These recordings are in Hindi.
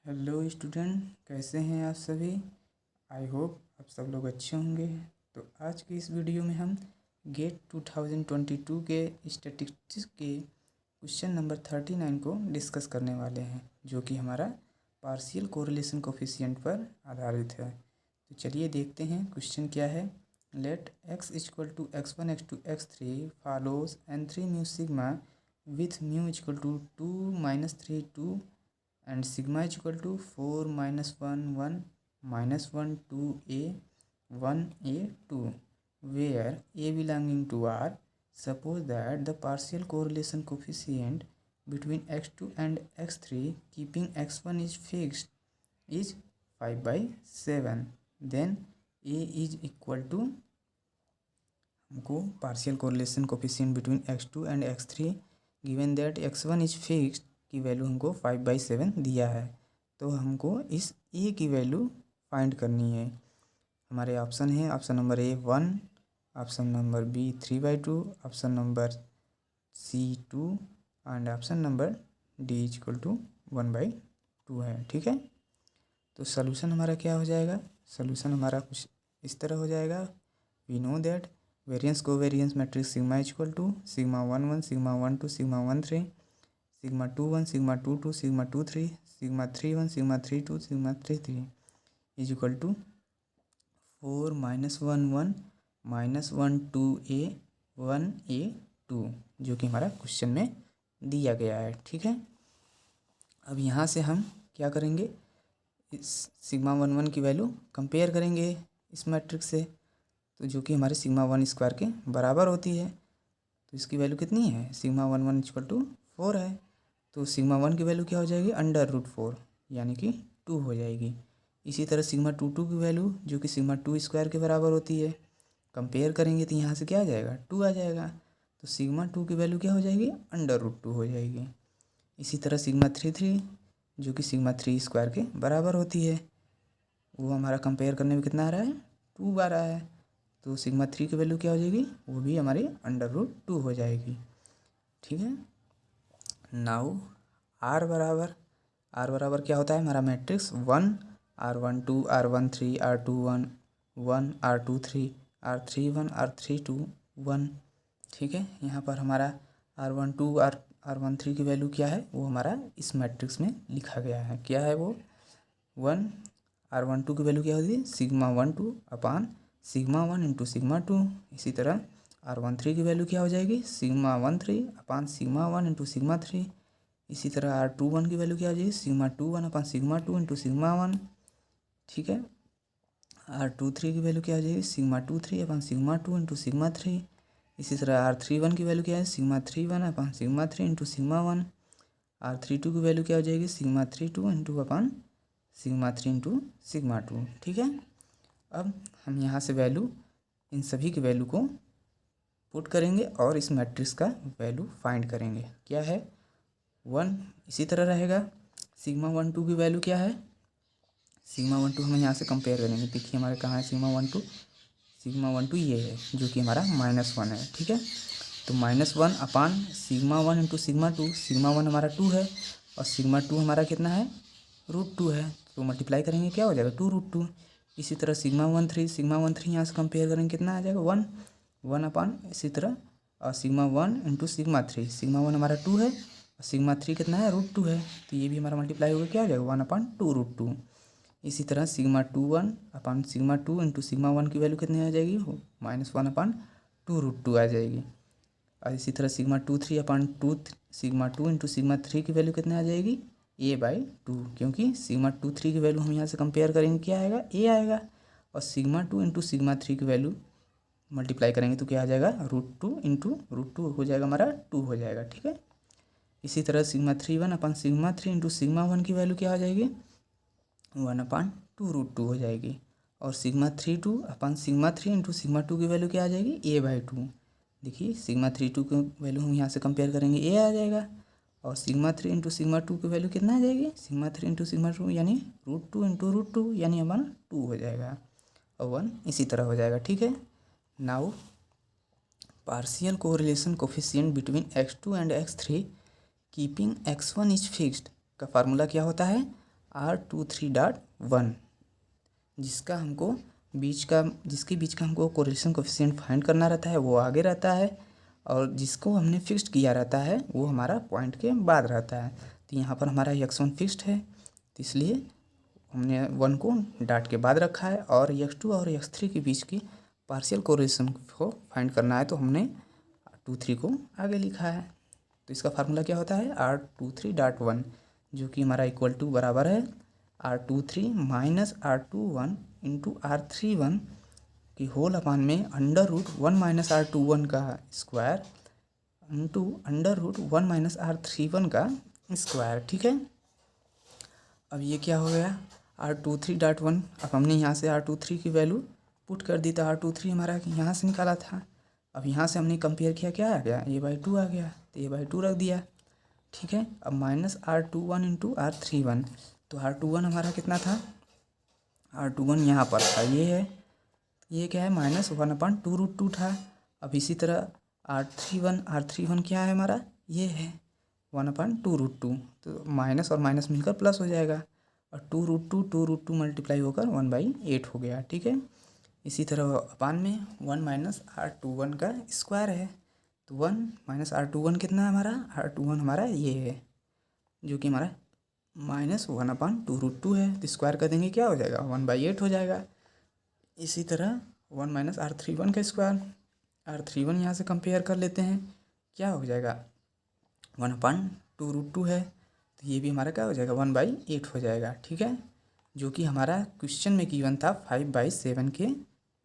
हेलो स्टूडेंट, कैसे हैं आप सभी। आई होप आप सब लोग अच्छे होंगे। तो आज की इस वीडियो में हम गेट 2022 के स्टैटिस्टिक्स के क्वेश्चन नंबर 39 को डिस्कस करने वाले हैं, जो कि हमारा पार्शियल कोरिलेशन कोफिशिएंट पर आधारित है। तो चलिए देखते हैं क्वेश्चन क्या है। Let x equal to x1 x2 x3 follows n3 mu sigma with mu equal to 2 - 3 2 and sigma is equal to 4 - 1 1 - 1 2 a 1 a 2, where a belonging to R. Suppose that the partial correlation coefficient between x2 and x3 keeping x1 is fixed is 5/7, then a is equal to, हमको partial correlation coefficient between x2 and x3 given that x1 is fixed की वैल्यू हमको 5/7 दिया है। तो हमको इस ए की वैल्यू फाइंड करनी है। हमारे ऑप्शन है, option number A 1, option number B 3/2, option number C 2 and option number D equal to 1/2 है। ठीक है, तो सॉल्यूशन हमारा क्या हो जाएगा। सॉल्यूशन हमारा कुछ इस तरह हो जाएगा। We know that variance covariance matrix sigma equal to sigma 1 1 sigma 1 2 sigma 1 3 sigma 2 1 sigma 2 2 sigma 2 3 sigma 3 1 sigma 3 2 sigma 3 3 is equal to 4 - 1 1 - 1 2 a 1 a 2, जो कि हमारा क्वेश्चन में दिया गया है। ठीक है, अब यहाँ से हम क्या करेंगे, इस सिग्मा 1 1 की वैल्यू कंपेयर करेंगे इस मैट्रिक्स से, तो जो कि हमारे सिग्मा 1 स्क्वायर के बराबर होती है। तो इसकी वैल्यू कितनी है, सिग्मा 1 1 इक्वल टू 4 है। तो सिग्मा 1 की वैल्यू क्या हो जाएगी, √4 यानी कि 2 हो जाएगी। इसी तरह सिग्मा 2 2 की वैल्यू जो कि सिग्मा 2 स्क्वायर के बराबर होती है, कंपेयर करेंगे तो यहाँ से क्या आ जाएगा, 2 आ जाएगा। तो सिग्मा 2 की वैल्यू क्या हो जाएगी, √2 हो जाएगी। इसी तरह सिग्मा 3 3 जो कि सिग्मा 3 स्क्वायर के बराबर होती है, वो हमारा कंपेयर करने में कितना आ रहा है, 2 आ रहा है। तो सिग्मा 3 की वैल्यू क्या हो जाएगी, वो भी हमारी √2 हो जाएगी। ठीक है, नाउ आर बराबर क्या होता है, हमारा matrix 1 R12 R13 R21 1 R23 R31 R32 1। ठीक है, यहाँ पर हमारा R12 R13 की वैल्यू क्या है, वो हमारा इस मैट्रिक्स में लिखा गया है। क्या है वो, 1 R12 की वैल्यू क्या होती है, सिग्मा 1 2 अपान सिग्मा 1 इंटू सिग्मा 2। इसी तरह R13 की वैल्यू क्या हो जाएगी, सिग्मा 1 3 अपान सिग्मा 1 इंटू सिग्मा 3। इसी तरह R21 की वैल्यू क्या हो जाएगी, सिग्मा 2 1 अपान सिग्मा 2 इंटू सिग्मा 1। ठीक है, R23 की वैल्यू क्या हो जाएगी, सिग्मा 2 3 अपान सिग्मा 2 इंटू सिग्मा 3। इसी तरह R31 की वैल्यू क्या है, सिग्मा 3 1 अपान सिग्मा 3 इंटू सिग्मा 1। R32 की वैल्यू क्या हो जाएगी, सिग्मा 3 2 इंटू अपान सिग्मा 3 इंटू सिग्मा 2। ठीक है, अब हम यहाँ से वैल्यू, इन सभी की वैल्यू को पुट करेंगे और इस मैट्रिक्स का वैल्यू फाइंड करेंगे। क्या है, 1 इसी तरह रहेगा। सिग्मा 1 2 की वैल्यू क्या है, सिग्मा 1 2 हम यहाँ से कंपेयर करेंगे। देखिए हमारे कहाँ है सिग्मा 1 2, सिग्मा 1 2 ये है जो कि हमारा -1 है। ठीक है, तो -1 अपान सिग्मा 1 इंटू सिग्मा 2। सिग्मा 1 हमारा 2 है और सिग्मा 2 हमारा कितना है, √2 है। तो मल्टीप्लाई करेंगे क्या हो जाएगा, 2√2। इसी तरह सिग्मा 1 3 यहाँ से कंपेयर करेंगे कितना आ जाएगा, 1 अपान, इसी तरह सिग्मा 1 इंटू सिग्मा 3। सिग्मा 1 हमारा 2 है और सिग्मा 3 कितना है, √2 है। तो ये भी हमारा मल्टीप्लाई होगा क्या हो जाएगा, 1 अपान 2√2। इसी तरह सिग्मा 2 1 अपान सिग्मा 2 इंटू सिग्मा 1 की वैल्यू कितनी आ जाएगी, -1 अपान 2√2 आ जाएगी। और इसी तरह सिग्मा 2 3 अपान सिग्मा 2 इंटू सिग्मा 3 की वैल्यू कितनी आ जाएगी, a/2, क्योंकि सिग्मा 2 3 की वैल्यू हम यहाँ से कंपेयर करेंगे क्या आएगा, a आएगा। और सिग्मा 2 इंटू सिग्मा 3 की वैल्यू मल्टीप्लाई करेंगे तो क्या आ जाएगा, √2 इंटू √2 हो जाएगा हमारा 2 हो जाएगा। ठीक है, इसी तरह सिग्मा 3 1 अपान सिग्मा 3 इंटू सिग्मा 1 की वैल्यू क्या आ जाएगी, 1 अपान 2√2 हो जाएगी। और सिग्मा 3 2 अपान सिग्मा 3 इंटू सिग्मा 2 की वैल्यू क्या आ जाएगी, a/2। देखिए सिग्मा 3 2 की वैल्यू हम यहाँ से कंपेयर करेंगे, a आ जाएगा। और सिग्मा 3 इंटू सिग्मा 2 की वैल्यू कितना आ जाएगी, सिग्मा 3 इंटू सिग्मा 2 यानी √2 इंटू √2 यानी हमारा 2 हो जाएगा और 1 इसी तरह हो जाएगा। ठीक है, now partial correlation coefficient between x2 and x3 keeping x1 is fixed का फार्मूला क्या होता है, R23.1 जिसके बीच का हमको कोरिलेशन कोफिशिएंट फाइंड करना रहता है वो आगे रहता है, और जिसको हमने फिक्स्ड किया रहता है वो हमारा पॉइंट के बाद रहता है। तो यहाँ पर हमारा x1 फिक्स्ड है, तो इसलिए हमने 1 को डॉट के बाद रखा है, और x2 और x3 के बीच की पार्शियल कोरिलेशन को फाइंड करना है, तो हमने R23 को आगे लिखा है। तो इसका फार्मूला क्या होता है, R23.1, जो कि हमारा इक्वल टू बराबर है R23 minus R21 into R31 की होल अपान में अंडर रूट 1 माइनस R21 का square into under root 1 minus R31 का स्क्वायर। ठीक है, अब ये क्या हो गया, R23.1। अब हमने यहाँ से R23 की वैल्यू पुट कर दी, तो R23 हमारा यहाँ से निकाला था। अब यहाँ से हमने कंपेयर किया, क्या आ गया, a/2 आ गया, तो a/2 रख दिया। ठीक है, अब माइनस R21 इंटू R31, तो R21 हमारा कितना था, R21 यहाँ पर था, ये है, ये क्या है, माइनस 1/2√2 था। अब इसी तरह R31 क्या है हमारा, ये है 1/2√2, तो माइनस और माइनस मिलकर प्लस हो जाएगा, और 2√2 मल्टीप्लाई होकर 1/8 हो गया। ठीक है, इसी तरह अपान में 1 माइनस R21 का स्क्वायर है, तो 1 माइनस R21 कितना है हमारा, R21 हमारा ये है, जो कि हमारा माइनस 1/2√2 है, तो स्क्वायर कर देंगे क्या हो जाएगा, 1/8 हो जाएगा। इसी तरह 1 माइनस R31 का स्क्वायर, R31 यहाँ से कंपेयर कर लेते हैं, क्या हो जाएगा, 1/2√2 है, तो ये भी हमारा क्या हो जाएगा, 1/8 हो जाएगा। ठीक है, जो कि हमारा क्वेश्चन में गिवन था 5/7 के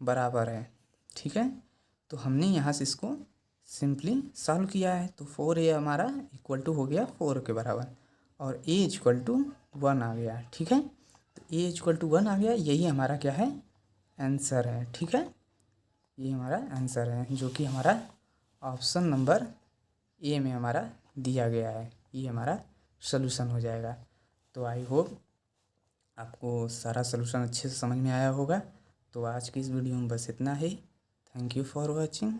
बराबर है। ठीक है, तो हमने यहाँ से इसको सिंपली सॉल्व किया है, तो 4a हमारा इक्वल टू हो गया 4 के बराबर, और a इक्वल टू 1 आ गया। ठीक है, तो a इक्वल टू 1 आ गया, यही हमारा क्या है, आंसर है। ठीक है, ये हमारा आंसर है, जो कि हमारा ऑप्शन नंबर ए में हमारा दिया गया है, ये हमारा सलूशन हो जाएगा। तो आई होप आपको सारा सलूशन अच्छे से समझ में आया होगा। तो आज की इस वीडियो में बस इतना ही। Thank you for watching.